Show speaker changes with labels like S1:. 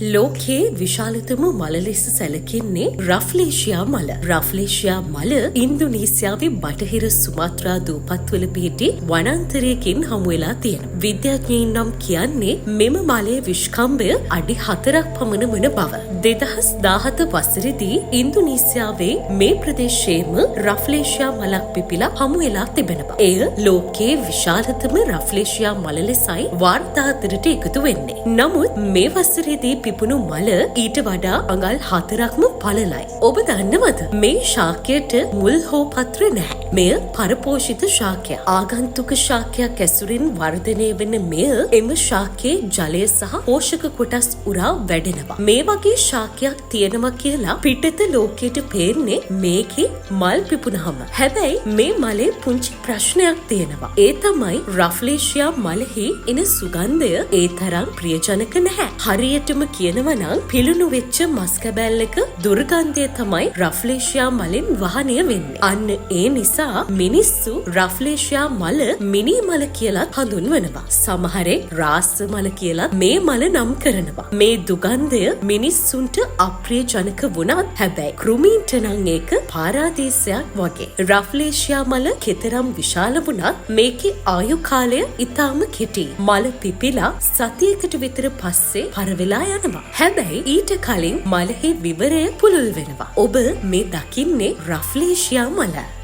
S1: ලෝකයේ විශාලතම මල ලෙස සැලකෙන්නේ රෆ්ලේෂියා මල. රෆ්ලේෂියා මල ඉන්දුනීසියාවේ බටහිර සුමාත්‍රා දූපත්වල පිහිටි වනාන්තරයකින් හමු වෙලා තියෙනවා. විද්‍යාඥයින් නම් කියන්නේ මෙම මලේ විශ්කම්භය අඩි 4ක් පමණ වන බව. 2017 වසරේදී ඉන්දුනීසියාවේ මේ ප්‍රදේශයේම රෆ්ලේෂියා මලක් පිපිලා හමු වෙලා තිබෙනවා. එය ලෝකයේ විශාලතම රෆ්ලේෂියා මල ලෙසයි වාර්තා අතරට එකතු වෙන්නේ. නමුත් මේ වසරේදී පිපුණු මල ඊට වඩා අඟල් 4ක්ම පළලයි. ඔබ දන්නවද මේ ශාකයට මුල් හෝ පත්‍ර නැහැ. මෙය පරපෝෂිත ශාකයක්. ආගන්තුක ශාකයක් ඇසුරින් වර්ධනය වෙන මෙය එම ශාකයේ ජලය සහ පෝෂක කොටස් උරා වැඩෙනවා. මේ වගේ ශාකයක් තියෙනවා කියලා පිටත ලෝකයට පේන්නේ මේකේ මල් පිපුණහම. හැබැයි මේ මලේ පුංචි ප්‍රශ්නයක් තියෙනවා. ඒ තමයි රෆ්ලේෂියා මලෙහි එන සුගන්ධය ඒ තරම් ප්‍රියජනක නැහැ. හරියටම කියනවා නම් පිළුණු වෙච්ච මස් කැබැල්ලක දුර්ගන්ධය තමයි රෆ්ලේෂියා මලෙන් වහනය වෙන්නේ. අන්න ඒ නිසා මිනිස්සු රෆ්ලේෂියා මල මිනි මල කියලා හඳුන්වනවා. සමහරෙක් රාස්ස මල කියලා මේ මල නම් කරනවා. මේ දුගන්ධය මිනිස්සුන්ට අප්‍රියජනක වුණත් හැබැයි කෘමීන්ට නම් ඒක පාරාදීසයක් වගේ. රෆ්ලේෂියා මල කෙතරම් විශාල වුණත් මේකේ ආයු කාලය ඉතාම කෙටි. මල පිපිලා සතියකට විතර පස්සේ පරවෙලා යනවා. හැබැයි ඊට කලින් මලෙහි විවරය පුළුල් වෙනවා. ඔබ මේ දකින්නේ රෆ්ලේෂියා මල.